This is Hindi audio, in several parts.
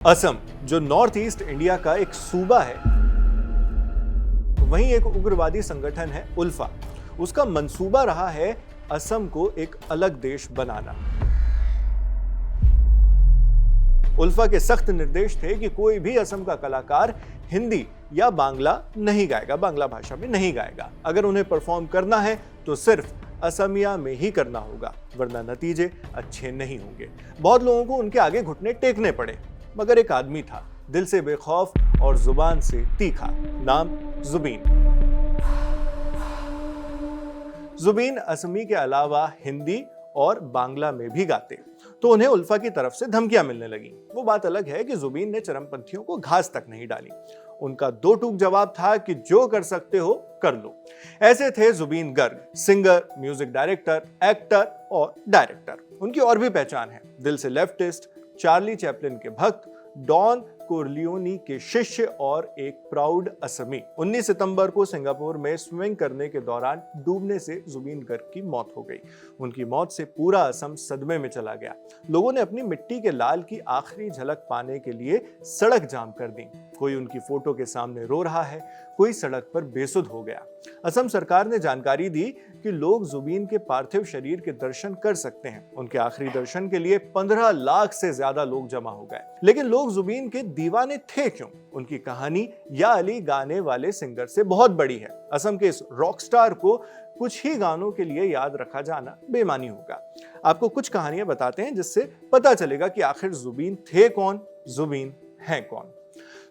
असम, जो नॉर्थ ईस्ट इंडिया का एक सूबा है, वहीं एक उग्रवादी संगठन है उल्फा। उसका मंसूबा रहा है असम को एक अलग देश बनाना। उल्फा के सख्त निर्देश थे कि कोई भी असम का कलाकार हिंदी या बांग्ला नहीं गाएगा, बांग्ला भाषा में नहीं गाएगा। अगर उन्हें परफॉर्म करना है तो सिर्फ असमिया में ही करना होगा, वरना नतीजे अच्छे नहीं होंगे। बहुत लोगों को उनके आगे घुटने टेकने पड़े, मगर एक आदमी था, दिल से बेखौफ और जुबान से तीखा। नाम जुबीन। जुबीन असमी के अलावा हिंदी और बांग्ला में भी गाते, तो उन्हें उल्फा की तरफ से धमकियां मिलने लगी। वो बात अलग है कि जुबीन ने चरमपंथियों को घास तक नहीं डाली। उनका दो टूक जवाब था कि जो कर सकते हो कर लो। ऐसे थे Zubeen Garg, singer, music director, actor और डायरेक्टर। उनकी और भी पहचान है, दिल से लेफ्टिस्ट, चार्ली चैपलिन के भक्त, डॉन कोरलियोनी के शिष्य और एक प्राउड असमी। 19 सितंबर को सिंगापुर में स्विमिंग करने के दौरान डूबने से जुबीन गर्ग की मौत हो गई। उनकी मौत से पूरा असम सदमे में चला गया। लोगों ने अपनी मिट्टी के लाल की आखिरी झलक पाने के लिए सड़क जाम कर दी। कोई उनकी फोटो के सामने रो रहा है, कोई सड़क पर बेसुध हो गया। असम सरकार ने जानकारी दी कि लोग जुबीन के पार्थिव शरीर के दर्शन कर सकते हैं। उनके आखिरी दर्शन के लिए 15 लाख से ज्यादा लोग जमा हो गए। लेकिन लोग जुबीन के दीवाने थे क्यों? उनकी कहानी या अली गाने वाले सिंगर से बहुत बड़ी है। असम के इस रॉक स्टार को कुछ ही गानों के लिए याद रखा जाना बेमानी होगा। आपको कुछ कहानियां बताते हैं जिससे पता चलेगा कि आखिर जुबीन थे कौन, जुबीन हैं कौन।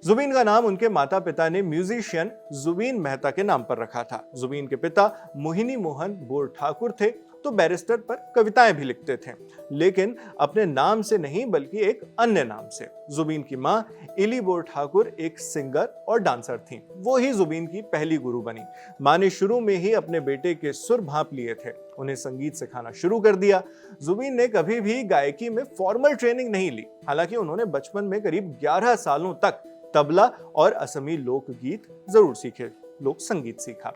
जुबीन का नाम उनके माता पिता ने म्यूजिशियन जुबीन मेहता के नाम पर रखा था। जुबीन के पिता मोहिनी मोहन बोरठाकुर थे, तो बैरिस्टर पर कविताएं भी लिखते थे, लेकिन अपने नाम से नहीं बल्कि एक अन्य नाम से। जुबीन की मां इली बोरठाकुर एक सिंगर और डांसर थीं। वो ही जुबीन की पहली गुरु बनी। मां ने शुरू में ही अपने बेटे के सुर भांप लिए थे, उन्हें संगीत सिखाना शुरू कर दिया। जुबीन ने कभी भी गायकी में फॉर्मल ट्रेनिंग नहीं ली, हालांकि उन्होंने बचपन में करीब 11 सालों तक तबला और असमी लोकगीत जरूर सीखे, लोक संगीत सीखा।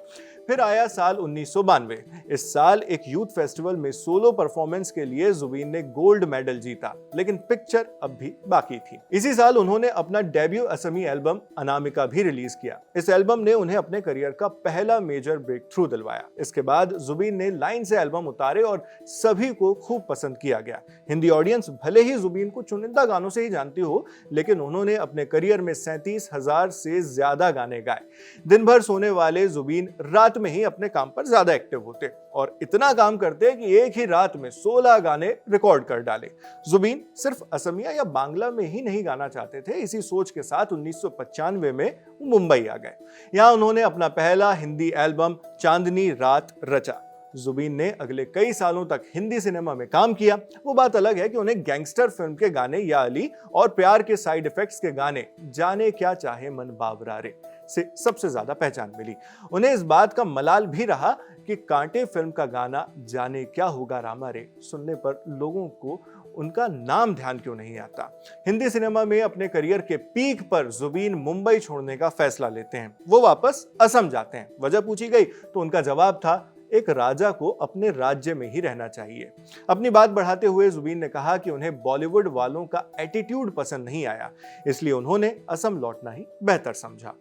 फिर आया साल 1992। इस साल एक यूथ फेस्टिवल में सोलो परफॉर्मेंस के लिए जुबीन ने गोल्ड मेडल जीता, लेकिन पिक्चर अब भी बाकी थी। इसी साल उन्होंने अपना डेब्यू असमी एल्बम अनामिका भी रिलीज किया। इस एल्बम ने उन्हें अपने करियर का पहला मेजर ब्रेक थ्रू दिलवाया। इसके बाद जुबीन ने लाइन से एल्बम उतारे और सभी को खूब पसंद किया गया। हिंदी ऑडियंस भले ही जुबीन को चुनिंदा गानों से ही जानती हो, लेकिन उन्होंने अपने करियर में 37,000 से ज्यादा गाने गाए। दिन भर सोने वाले जुबीन रात में ही अपने काम पर ज्यादा एक्टिव होते और इतना काम करते कि एक ही रात में 16 गाने रिकॉर्ड कर डाले। जुबीन सिर्फ असमिया या बांग्ला में ही नहीं गाना चाहते थे। इसी सोच के साथ 1995 में वो मुंबई आ गए। यहां उन्होंने अपना पहला हिंदी एल्बम चांदनी रात रचा। जुबीन ने अगले कई सालों तक हिंदी सिनेमा में काम किया। वो बात अलग है कि उन्हें गैंगस्टर फिल्म के गाने या अली और प्यार के साइड इफेक्ट्स के गाने जाने क्या चाहे मन बावरा रे से सबसे ज्यादा पहचान मिली। उन्हें इस बात का मलाल भी रहा कि कांटे फिल्म का गाना जाने क्या होगा रामा रे सुनने पर लोगों को उनका नाम ध्यान क्यों नहीं आता। हिंदी सिनेमा में अपने करियर के पीक पर जुबीन मुंबई छोड़ने का फैसला लेते हैं। वो वापस असम जाते हैं। वजह पूछी गई तो उनका जवाब था, एक राजा को अपने राज्य में ही रहना चाहिए। अपनी बात बढ़ाते हुए जुबीन ने कहा कि उन्हें बॉलीवुड वालों का एटीट्यूड पसंद नहीं आया, इसलिए उन्होंने असम लौटना ही बेहतर समझा।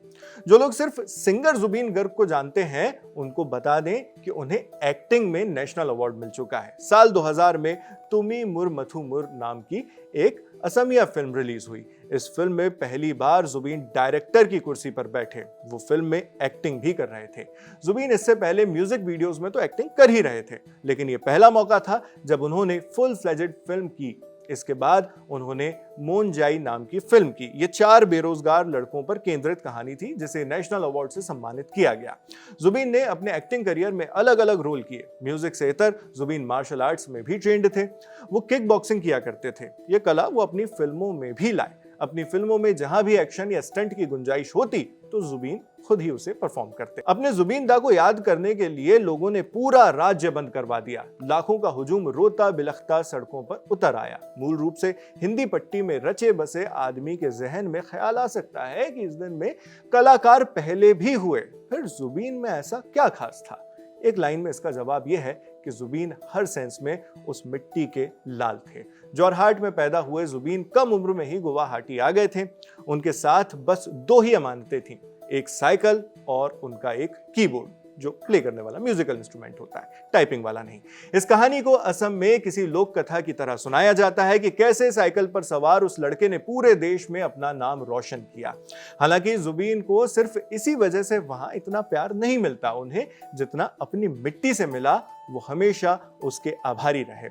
जो लोग सिर्फ सिंगर जुबीन गर्ग को जानते हैं, उनको बता दें कि उन्हें एक्टिंग में नेशनल अवार्ड मिल चुका है। साल 2000 में तुमी मुर मथु मुर नाम की एक असमिया फिल्म रिलीज हुई। इस फिल्म में पहली बार जुबीन डायरेक्टर की कुर्सी पर बैठे। वो फिल्म में एक्टिंग भी कर रहे थे। जुबीन इससे पहले म्यूजिक वीडियोस में तो एक्टिंग कर ही रहे थे, लेकिन ये पहला मौका था जब उन्होंने फुल फ्लेजेड फिल्म की। इसके बाद उन्होंने मोनजाई नाम की फिल्म की। ये 4 बेरोजगार लड़कों पर केंद्रित कहानी थी, जिसे नेशनल अवार्ड से सम्मानित किया गया। जुबीन ने अपने एक्टिंग करियर में अलग अलग रोल किए। म्यूजिक से इतर जुबीन मार्शल आर्ट्स में भी ट्रेंड थे। वो किक बॉक्सिंग किया करते थे। ये कला वो अपनी फिल्मों में भी लाए। अपनी फिल्मों में जहां भी एक्शन या स्टंट की गुंजाइश होती तो जुबीन खुद ही उसे परफॉर्म करते। अपने जुबीन दा को याद करने के लिए लोगों ने पूरा राज्य बंद करवा दिया। लाखों का हुजूम रोता बिलखता सड़कों पर उतर आया। मूल रूप से हिंदी पट्टी में रचे बसे आदमी के जहन में ख्याल आ सकता है कि इस दिन में कलाकार पहले भी हुए, फिर जुबीन में ऐसा क्या खास था। एक लाइन में इसका जवाब यह है कि जुबीन हर सेंस में उस मिट्टी के लाल थे। जोरहाट में पैदा हुए जुबीन कम उम्र में ही गुवाहाटी आ गए थे। उनके साथ बस 2 ही अमानतें थीं, एक साइकिल और उनका एक कीबोर्ड जो प्ले करने वाला म्यूजिकल इंस्ट्रूमेंट होता है, टाइपिंग वाला नहीं। इस कहानी को असम में किसी लोक कथा की तरह सुनाया जाता है कि कैसे साइकिल पर सवार उस लड़के ने पूरे देश में अपना नाम रोशन किया। हालांकि जुबीन को सिर्फ इसी वजह से वहां इतना प्यार नहीं मिलता, उन्हें जितना अपनी मिट्टी से मिला वो हमेशा उसके आभारी रहे।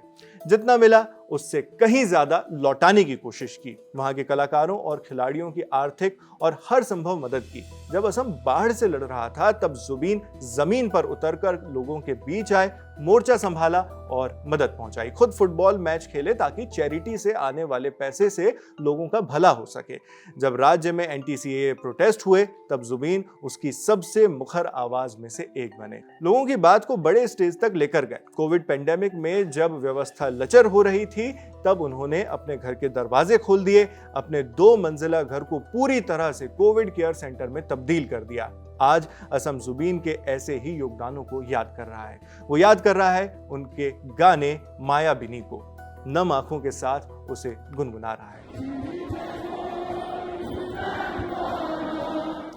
जितना मिला उससे कहीं ज्यादा लौटाने की कोशिश की, वहां के कलाकारों और खिलाड़ियों की आर्थिक और हर संभव मदद की। जब असम बाढ़ से लड़ रहा था तब जुबीन जमीन पर उतरकर लोगों के बीच आए, मोर्चा संभाला और मदद पहुंचाई। खुद फुटबॉल मैच खेले ताकि चैरिटी से आने वाले पैसे से लोगों का भला हो सके। जब राज्य में एंटी-सीएए प्रोटेस्ट हुए तब जुबीन उसकी सबसे मुखर आवाज में से एक बने, लोगों की बात को बड़े स्टेज तक लेकर गए। कोविड पेंडेमिक में जब व्यवस्था लचर हो रही थी तब उन्होंने अपने घर के दरवाजे खोल दिए, अपने 2 मंजिला घर को पूरी तरह से कोविड केयर सेंटर में तब्दील कर दिया। आज असम जुबीन के ऐसे ही योगदानों को याद कर रहा है। वो याद कर रहा है उनके गाने मायाबिनी को, नम आंखों के साथ उसे गुनगुना रहा है।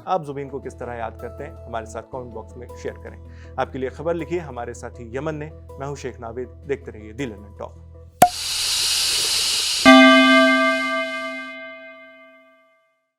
आप जुबीन को किस तरह याद करते हैं, हमारे साथ कमेंट बॉक्स में शेयर करें। आपके लिए खबर लिखी है हमारे साथी यमन ने। मैं हूं शेख नाविद, देखते रहिए दी लंदन टॉक।